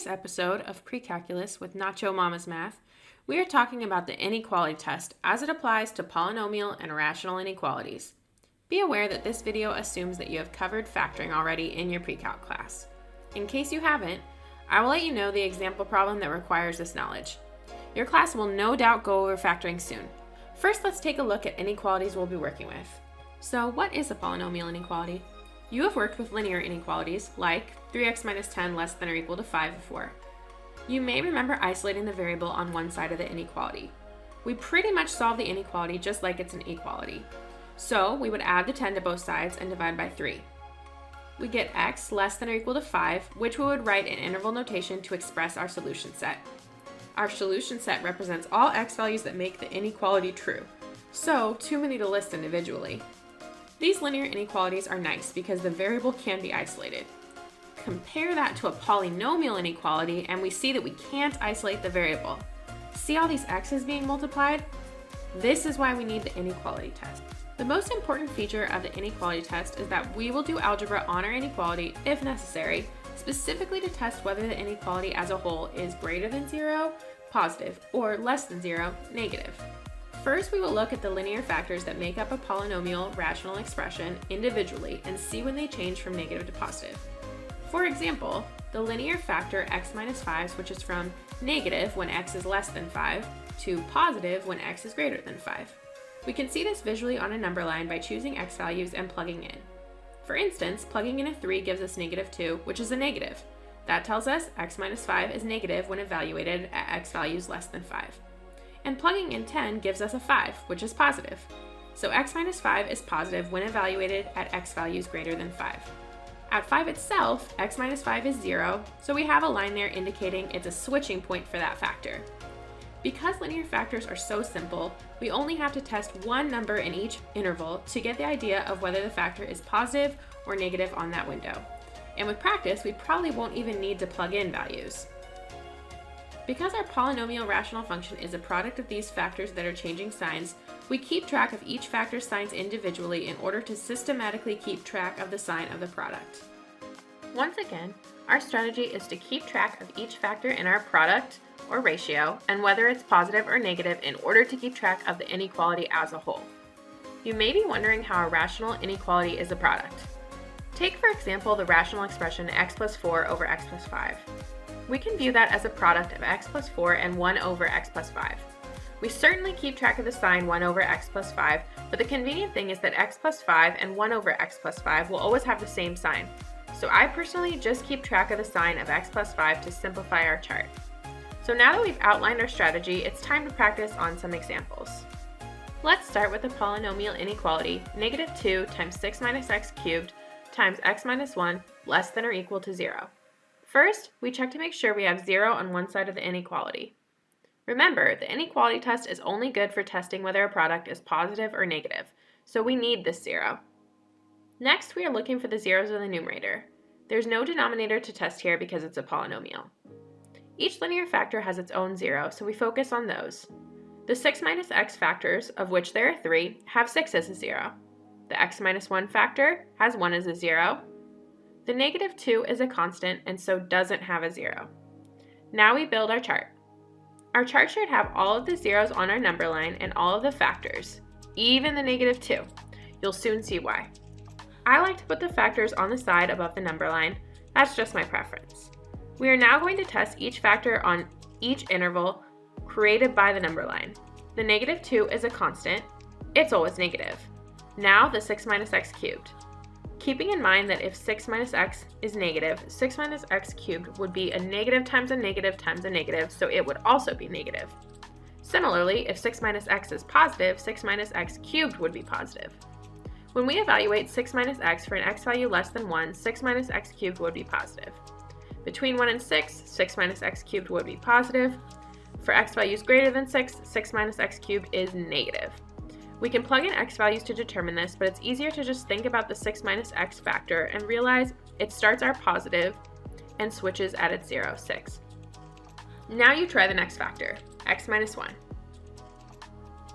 today's episode of PreCalculus with Nacho Mama's Math, we are talking about the inequality test as it applies to polynomial and rational inequalities. Be aware that this video assumes that you have covered factoring already in your pre-calc class. In case you haven't, I will let you know the example problem that requires this knowledge. Your class will no doubt go over factoring soon. First, let's take a look at inequalities we'll be working with. So, what is a polynomial inequality? You have worked with linear inequalities, like 3x minus 10 less than or equal to 5 before. You may remember isolating the variable on one side of the inequality. We pretty much solve the inequality just like it's an equality. So we would add the 10 to both sides and divide by 3. We get x less than or equal to 5, which we would write in interval notation to express our solution set. Our solution set represents all x values that make the inequality true, so too many to list individually. These linear inequalities are nice because the variable can be isolated. Compare that to a polynomial inequality and we see that we can't isolate the variable. See all these x's being multiplied? This is why we need the inequality test. The most important feature of the inequality test is that we will do algebra on our inequality if necessary, specifically to test whether the inequality as a whole is greater than 0, positive, or less than 0, negative. First, we will look at the linear factors that make up a polynomial rational expression individually and see when they change from negative to positive. For example, the linear factor x minus 5 switches from negative when x is less than 5 to positive when x is greater than 5. We can see this visually on a number line by choosing x values and plugging in. For instance, plugging in a 3 gives us negative 2, which is a negative. That tells us x minus 5 is negative when evaluated at x values less than 5. And plugging in 10 gives us a 5, which is positive. So x minus 5 is positive when evaluated at x values greater than 5. At 5 itself, x minus 5 is 0, so we have a line there indicating it's a switching point for that factor. Because linear factors are so simple, we only have to test one number in each interval to get the idea of whether the factor is positive or negative on that window. And with practice, we probably won't even need to plug in values. Because our polynomial rational function is a product of these factors that are changing signs, we keep track of each factor's signs individually in order to systematically keep track of the sign of the product. Once again, our strategy is to keep track of each factor in our product or ratio and whether it's positive or negative in order to keep track of the inequality as a whole. You may be wondering how a rational inequality is a product. Take, for example, the rational expression x plus 4 over x plus 5. We can view that as a product of x plus 4 and 1 over x plus 5. We certainly keep track of the sign 1 over x plus 5, but the convenient thing is that x plus 5 and 1 over x plus 5 will always have the same sign. So I personally just keep track of the sign of x plus 5 to simplify our chart. So now that we've outlined our strategy, it's time to practice on some examples. Let's start with the polynomial inequality negative 2 times 6 minus x cubed times x minus 1 less than or equal to 0. First, we check to make sure we have 0 on one side of the inequality. Remember, the inequality test is only good for testing whether a product is positive or negative, so we need this 0. Next, we are looking for the zeros in the numerator. There's no denominator to test here because it's a polynomial. Each linear factor has its own 0, so we focus on those. The 6 minus x factors, of which there are 3, have 6 as a 0. The x minus 1 factor has 1 as a 0. The negative 2 is a constant and so doesn't have a 0. Now we build our chart. Our chart should have all of the zeros on our number line and all of the factors, even the negative 2. You'll soon see why. I like to put the factors on the side above the number line. That's just my preference. We are now going to test each factor on each interval created by the number line. The negative 2 is a constant. It's always negative. Now the 6 minus x cubed. Keeping in mind that if 6 minus x is negative, 6 minus x cubed would be a negative times a negative times a negative, so it would also be negative. Similarly, if 6 minus x is positive, 6 minus x cubed would be positive. When we evaluate 6 minus x for an x value less than 1, 6 minus x cubed would be positive. Between 1 and 6, 6 minus x cubed would be positive. For x values greater than 6, 6 minus x cubed is negative. We can plug in x values to determine this, but it's easier to just think about the 6 minus x factor and realize it starts our positive and switches at its 0, 6. Now you try the next factor, x minus 1.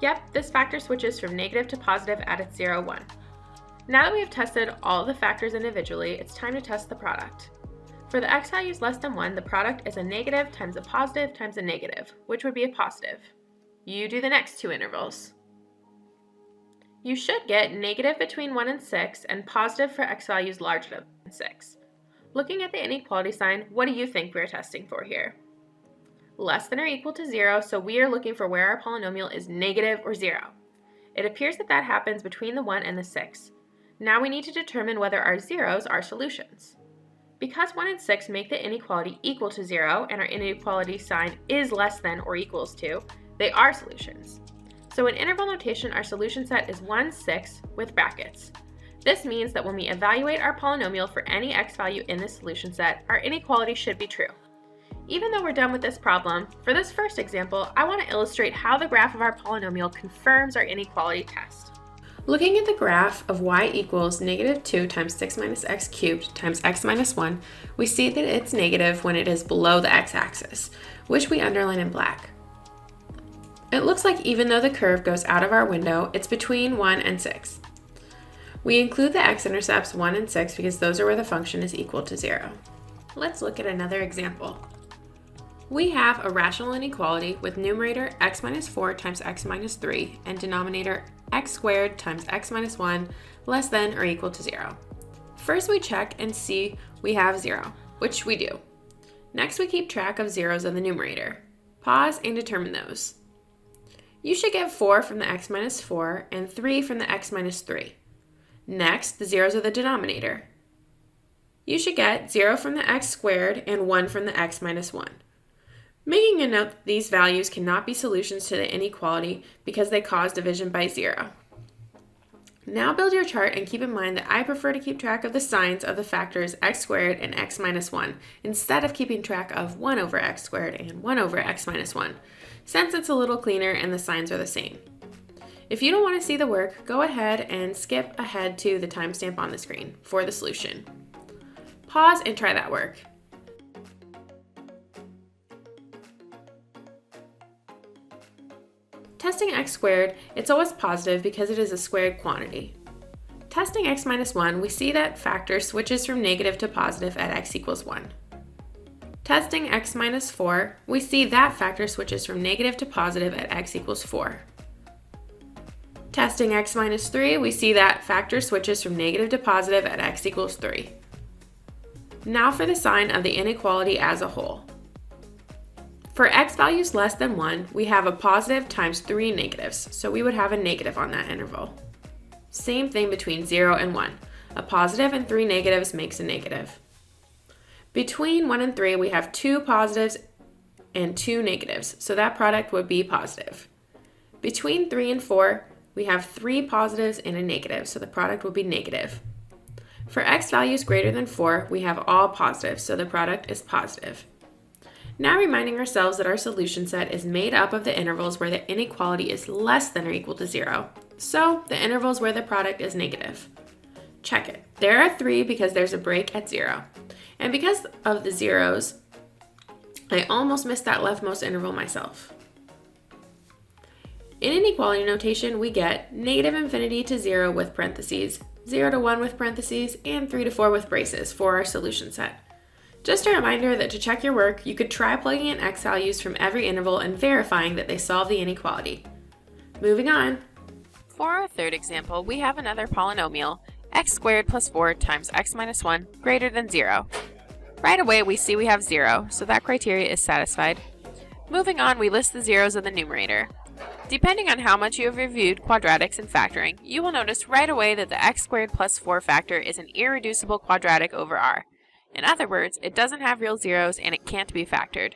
Yep, this factor switches from negative to positive at its 0, 1. Now that we have tested all the factors individually, it's time to test the product. For the x values less than 1, the product is a negative times a positive times a negative, which would be a positive. You do the next two intervals. You should get negative between 1 and 6 and positive for x values larger than 6. Looking at the inequality sign, what do you think we're testing for here? Less than or equal to 0, so we are looking for where our polynomial is negative or 0. It appears that that happens between the 1 and the 6. Now we need to determine whether our zeros are solutions. Because 1 and 6 make the inequality equal to 0 and our inequality sign is less than or equals to, they are solutions. So in interval notation, our solution set is 1, 6 with brackets. This means that when we evaluate our polynomial for any x value in this solution set, our inequality should be true. Even though we're done with this problem, for this first example, I want to illustrate how the graph of our polynomial confirms our inequality test. Looking at the graph of y equals negative 2 times 6 minus x cubed times x minus 1, we see that it's negative when it is below the x-axis, which we underline in black. It looks like even though the curve goes out of our window, it's between 1 and 6. We include the x-intercepts 1 and 6 because those are where the function is equal to 0. Let's look at another example. We have a rational inequality with numerator x minus 4 times x minus 3 and denominator x squared times x minus 1 less than or equal to 0. First we check and see we have 0, which we do. Next we keep track of zeros in the numerator. Pause and determine those. You should get 4 from the x minus 4 and 3 from the x minus 3. Next, the zeros of the denominator. You should get 0 from the x squared and 1 from the x minus 1. Making a note that these values cannot be solutions to the inequality because they cause division by 0. Now build your chart and keep in mind that I prefer to keep track of the signs of the factors x squared and x minus 1 instead of keeping track of 1 over x squared and 1 over x minus 1, since it's a little cleaner and the signs are the same. If you don't want to see the work, go ahead and skip ahead to the timestamp on the screen for the solution. Pause and try that work. Testing x squared, it's always positive because it is a squared quantity. Testing x minus 1, we see that factor switches from negative to positive at x equals 1. Testing x minus 4, we see that factor switches from negative to positive at x equals 4. Testing x minus 3, we see that factor switches from negative to positive at x equals 3. Now for the sign of the inequality as a whole. For x values less than 1, we have a positive times 3 negatives, so we would have a negative on that interval. Same thing between 0 and 1. A positive and 3 negatives makes a negative. Between 1 and 3, we have 2 positives and 2 negatives, so that product would be positive. Between 3 and 4, we have 3 positives and a negative, so the product will be negative. For x values greater than 4, we have all positives, so the product is positive. Now reminding ourselves that our solution set is made up of the intervals where the inequality is less than or equal to 0, so the intervals where the product is negative. Check it. There are 3 because there's a break at 0. And because of the zeros, I almost missed that leftmost interval myself. In inequality notation, we get negative infinity to 0 with parentheses, 0 to 1 with parentheses, and 3 to 4 with braces for our solution set. Just a reminder that to check your work, you could try plugging in x values from every interval and verifying that they solve the inequality. Moving on. For our third example, we have another polynomial, x squared plus 4 times x minus 1 greater than 0. Right away we see we have 0, so that criteria is satisfied. Moving on, we list the zeros in the numerator. Depending on how much you have reviewed quadratics and factoring, you will notice right away that the x squared plus 4 factor is an irreducible quadratic over r. In other words, it doesn't have real zeros and it can't be factored.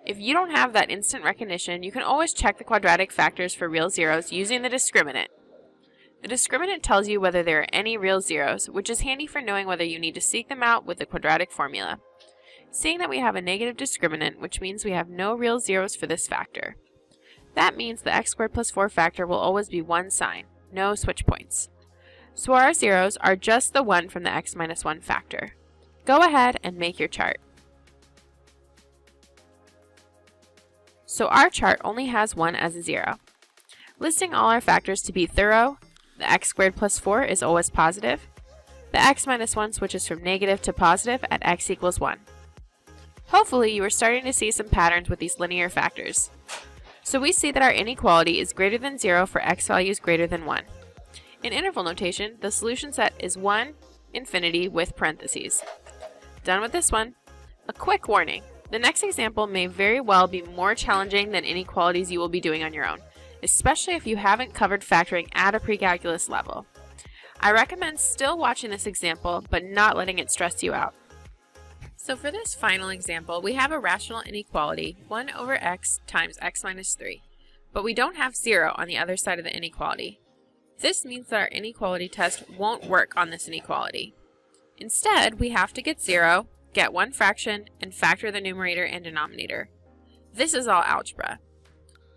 If you don't have that instant recognition, you can always check the quadratic factors for real zeros using the discriminant. The discriminant tells you whether there are any real zeros, which is handy for knowing whether you need to seek them out with the quadratic formula. Seeing that we have a negative discriminant, which means we have no real zeros for this factor. That means the x squared plus 4 factor will always be one sign, no switch points. So our zeros are just the 1 from the x minus 1 factor. Go ahead and make your chart. So our chart only has 1 as a 0. Listing all our factors to be thorough, the x squared plus 4 is always positive. the x minus 1 switches from negative to positive at x equals 1. Hopefully you are starting to see some patterns with these linear factors. So we see that our inequality is greater than 0 for x values greater than 1. In interval notation, the solution set is 1, infinity with parentheses. Done with this one. A quick warning. The next example may very well be more challenging than inequalities you will be doing on your own, especially if you haven't covered factoring at a pre-calculus level. I recommend still watching this example, but not letting it stress you out. So for this final example, we have a rational inequality, 1 over x times x minus 3, but we don't have 0 on the other side of the inequality. This means that our inequality test won't work on this inequality. Instead, we have to get 0, get one fraction, and factor the numerator and denominator. This is all algebra.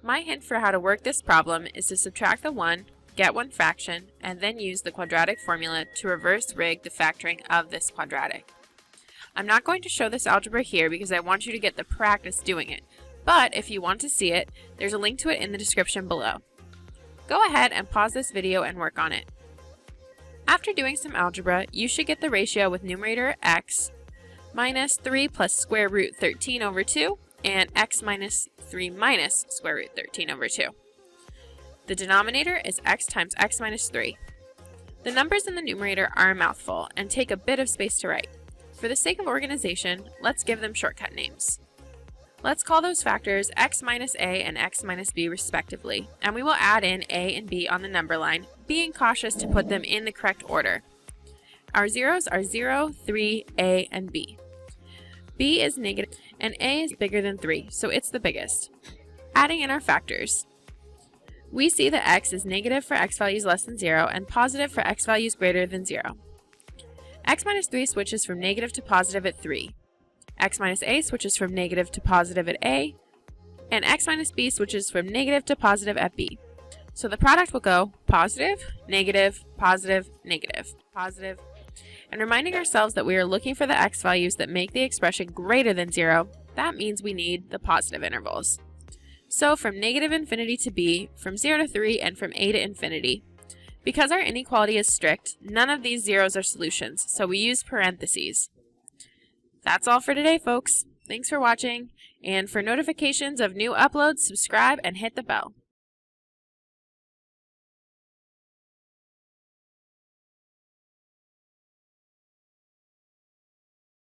My hint for how to work this problem is to subtract the 1, get one fraction, and then use the quadratic formula to reverse rig the factoring of this quadratic. I'm not going to show this algebra here because I want you to get the practice doing it, but if you want to see it, there's a link to it in the description below. Go ahead and pause this video and work on it. After doing some algebra, you should get the ratio with numerator x minus 3 plus square root 13 over 2 and x minus 3 minus square root 13 over 2. The denominator is x times x minus 3. The numbers in the numerator are a mouthful and take a bit of space to write. For the sake of organization, let's give them shortcut names. Let's call those factors x minus a and x minus b respectively, and we will add in a and b on the number line, being cautious to put them in the correct order. Our zeros are 0, 3, a, and b. B is negative, and a is bigger than 3, so it's the biggest. Adding in our factors. We see that x is negative for x values less than 0 and positive for x values greater than 0. X minus 3 switches from negative to positive at 3. X minus a switches from negative to positive at a, and x minus b switches from negative to positive at b. So the product will go positive, negative, positive, negative, positive. And reminding ourselves that we are looking for the x values that make the expression greater than 0, that means we need the positive intervals. So from negative infinity to b, from 0 to 3, and from a to infinity. Because our inequality is strict, none of these zeros are solutions, so we use parentheses. That's all for today, folks. Thanks for watching, and for notifications of new uploads, subscribe and hit the bell.